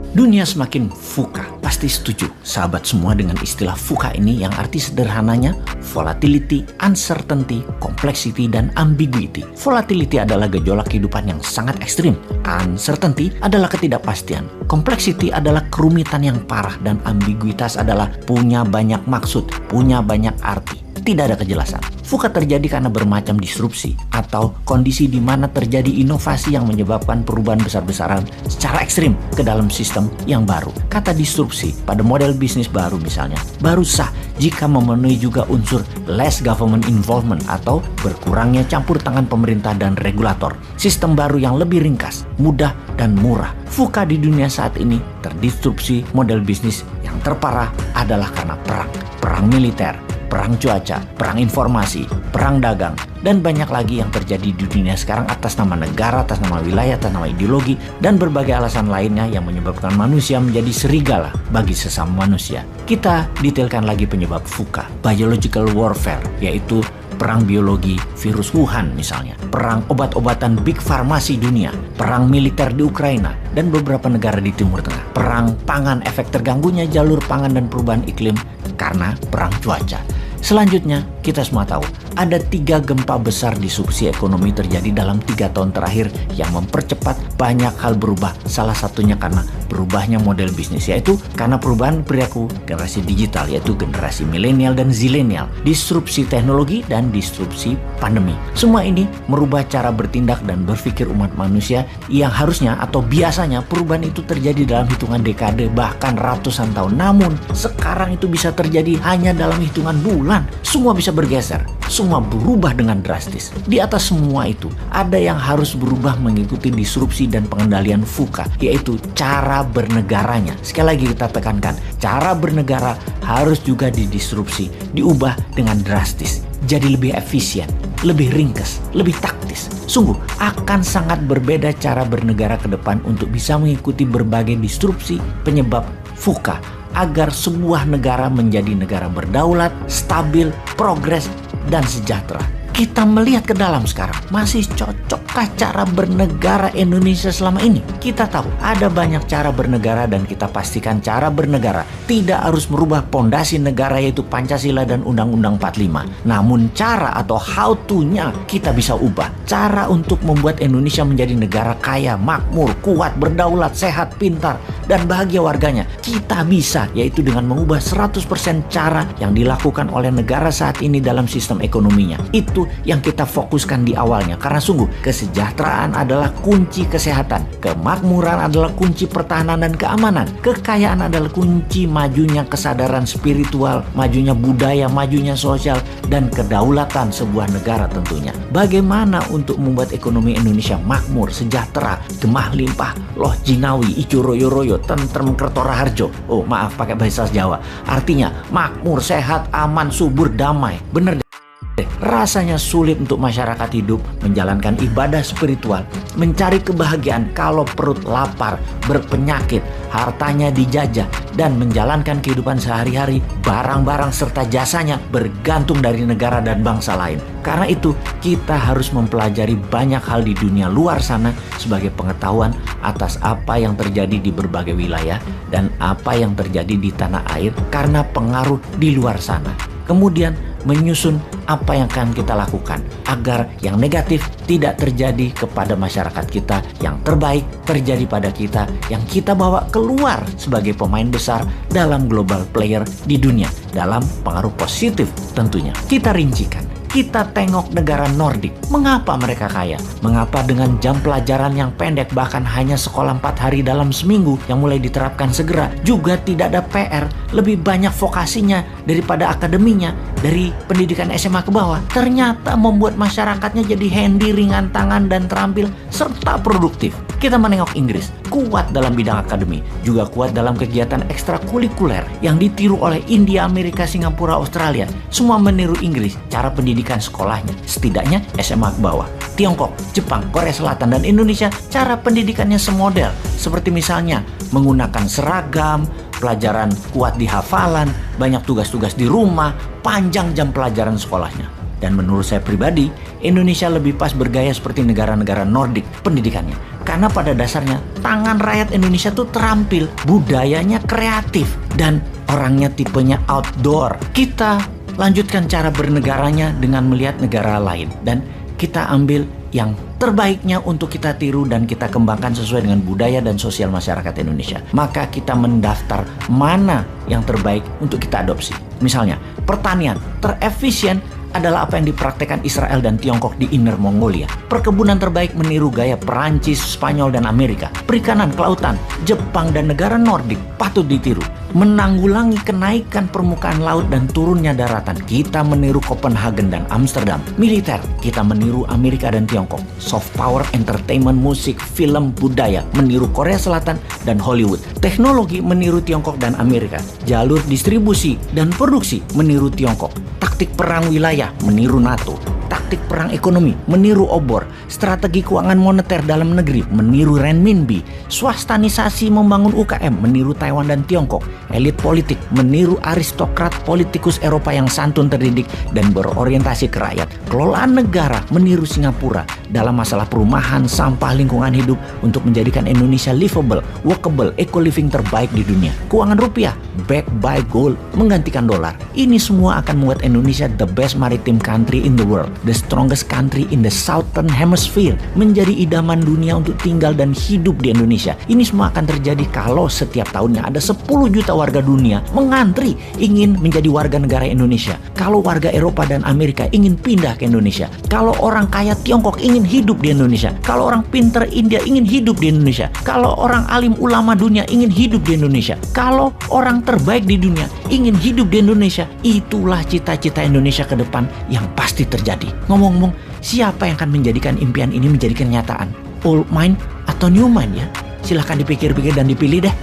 Dunia semakin VUCA. Pasti setuju sahabat semua dengan istilah VUCA ini yang arti sederhananya volatility, uncertainty, complexity, dan ambiguity. Volatility adalah gejolak kehidupan yang sangat ekstrim. Uncertainty adalah ketidakpastian. Complexity adalah kerumitan yang parah, dan ambiguitas adalah punya banyak maksud, punya banyak arti. Tidak ada kejelasan. VUCA terjadi karena bermacam disrupsi atau kondisi di mana terjadi inovasi yang menyebabkan perubahan besar-besaran secara ekstrim ke dalam sistem yang baru. Kata disrupsi pada model bisnis baru misalnya, baru sah jika memenuhi juga unsur less government involvement atau berkurangnya campur tangan pemerintah dan regulator. Sistem baru yang lebih ringkas, mudah, dan murah. VUCA di dunia saat ini terdisrupsi. Model bisnis yang terparah adalah karena perang militer, perang cuaca, perang informasi, perang dagang, dan banyak lagi yang terjadi di dunia sekarang atas nama negara, atas nama wilayah, atas nama ideologi, dan berbagai alasan lainnya yang menyebabkan manusia menjadi serigala bagi sesama manusia. Kita detailkan lagi penyebab VUCA, biological warfare, yaitu perang biologi virus Wuhan misalnya, perang obat-obatan big farmasi dunia, perang militer di Ukraina, dan beberapa negara di Timur Tengah, perang pangan, efek terganggunya jalur pangan dan perubahan iklim karena perang cuaca. Selanjutnya, kita semua tahu ada 3 gempa besar disrupsi ekonomi terjadi dalam 3 tahun terakhir yang mempercepat banyak hal berubah. Salah satunya karena berubahnya model bisnis, yaitu karena perubahan perilaku generasi digital, yaitu generasi milenial dan zilenial, disrupsi teknologi, dan disrupsi pandemi. Semua ini merubah cara bertindak dan berpikir umat manusia yang harusnya atau biasanya perubahan itu terjadi dalam hitungan dekade bahkan ratusan tahun. Namun sekarang itu bisa terjadi hanya dalam hitungan bulan. Semua bisa bergeser, semua berubah dengan drastis. Di atas semua itu, ada yang harus berubah mengikuti disrupsi dan pengendalian VUCA, yaitu cara bernegaranya. Sekali lagi kita tekankan, cara bernegara harus juga didisrupsi, diubah dengan drastis. Jadi lebih efisien, lebih ringkas, lebih taktis. Sungguh akan sangat berbeda cara bernegara ke depan untuk bisa mengikuti berbagai disrupsi penyebab VUCA agar sebuah negara menjadi negara berdaulat, stabil, progres, dan sejahtera. Kita melihat ke dalam sekarang, masih cocokkah cara bernegara Indonesia selama ini? Kita tahu ada banyak cara bernegara, dan kita pastikan cara bernegara tidak harus merubah pondasi negara yaitu Pancasila dan Undang-Undang 45. Namun cara atau how to-nya kita bisa ubah. Cara untuk membuat Indonesia menjadi negara kaya, makmur, kuat, berdaulat, sehat, pintar, dan bahagia warganya. Kita bisa, yaitu dengan mengubah 100% cara yang dilakukan oleh negara saat ini dalam sistem ekonominya. Itu yang kita fokuskan di awalnya, karena sungguh kesejahteraan adalah kunci kesehatan, kemakmuran adalah kunci pertahanan dan keamanan, kekayaan adalah kunci majunya kesadaran spiritual, majunya budaya, majunya sosial, dan kedaulatan sebuah negara tentunya. Bagaimana untuk membuat ekonomi Indonesia makmur, sejahtera, gemah limpah, loh jinawi, ijo royo royo, tentrem kertora harjo. Oh maaf pakai bahasa Jawa, artinya makmur, sehat, aman, subur, damai. Bener deh. Rasanya sulit untuk masyarakat hidup menjalankan ibadah spiritual, mencari kebahagiaan kalau perut lapar, berpenyakit, hartanya dijajah, dan menjalankan kehidupan sehari-hari, barang-barang serta jasanya bergantung dari negara dan bangsa lain. Karena itu, kita harus mempelajari banyak hal di dunia luar sana sebagai pengetahuan atas apa yang terjadi di berbagai wilayah dan apa yang terjadi di tanah air karena pengaruh di luar sana. Kemudian menyusun apa yang akan kita lakukan agar yang negatif tidak terjadi kepada masyarakat kita, yang terbaik terjadi pada kita, yang kita bawa keluar sebagai pemain besar dalam global player di dunia, dalam pengaruh positif tentunya. Kita rincikan. Kita tengok negara Nordik. Mengapa mereka kaya? Mengapa dengan jam pelajaran yang pendek, bahkan hanya sekolah 4 hari dalam seminggu yang mulai diterapkan segera, juga tidak ada PR, lebih banyak vokasinya daripada akademinya, dari pendidikan SMA ke bawah. Ternyata membuat masyarakatnya jadi handy, ringan tangan, dan terampil, serta produktif. Kita menengok Inggris, kuat dalam bidang akademi, juga kuat dalam kegiatan ekstrakurikuler yang ditiru oleh India, Amerika, Singapura, Australia. Semua meniru Inggris, cara pendidikan sekolahnya, setidaknya SMA ke bawah. Tiongkok, Jepang, Korea Selatan, dan Indonesia cara pendidikannya semodel. Seperti misalnya menggunakan seragam, pelajaran kuat di hafalan, banyak tugas-tugas di rumah, panjang jam pelajaran sekolahnya. Dan menurut saya pribadi, Indonesia lebih pas bergaya seperti negara-negara Nordik pendidikannya. Karena pada dasarnya tangan rakyat Indonesia tuh terampil, budayanya kreatif, dan orangnya tipenya outdoor. Kita lanjutkan cara bernegaranya dengan melihat negara lain, dan kita ambil yang terbaiknya untuk kita tiru dan kita kembangkan sesuai dengan budaya dan sosial masyarakat Indonesia. Maka kita mendaftar mana yang terbaik untuk kita adopsi. Misalnya, pertanian terefisien adalah apa yang dipraktekkan Israel dan Tiongkok di Inner Mongolia. Perkebunan terbaik meniru gaya Perancis, Spanyol, dan Amerika. Perikanan, kelautan, Jepang, dan negara Nordik patut ditiru. Menanggulangi kenaikan permukaan laut dan turunnya daratan, kita meniru Copenhagen dan Amsterdam. Militer, kita meniru Amerika dan Tiongkok. Soft power, entertainment, musik, film, budaya, meniru Korea Selatan dan Hollywood. Teknologi, meniru Tiongkok dan Amerika. Jalur distribusi dan produksi, meniru Tiongkok. Taktik perang wilayah, meniru NATO. Taktik perang ekonomi, meniru obor. Strategi keuangan moneter dalam negeri, meniru renminbi. Swastanisasi membangun UKM, meniru Taiwan dan Tiongkok. Elit politik, meniru aristokrat politikus Eropa yang santun, terdidik, dan berorientasi ke rakyat. Kelolaan negara, meniru Singapura dalam masalah perumahan, sampah, lingkungan hidup untuk menjadikan Indonesia livable, workable, eco-living terbaik di dunia. Keuangan rupiah, backed by gold, menggantikan dolar. Ini semua akan membuat Indonesia the best maritime country in the world, the strongest country in the southern hemisphere, menjadi idaman dunia untuk tinggal dan hidup di Indonesia. Ini semua akan terjadi kalau setiap tahunnya ada 10 juta warga dunia mengantri ingin menjadi warga negara Indonesia. Kalau warga Eropa dan Amerika ingin pindah ke Indonesia. Kalau orang kaya Tiongkok ingin hidup di Indonesia. Kalau orang pinter India ingin hidup di Indonesia. Kalau orang alim ulama dunia ingin hidup di Indonesia. Kalau orang terbaik di dunia ingin hidup di Indonesia. Itulah cita-cita Indonesia ke depan yang pasti terjadi. Ngomong-ngomong, siapa yang akan menjadikan impian ini menjadi kenyataan? Old mind atau new mind ya? Silahkan dipikir-pikir dan dipilih deh.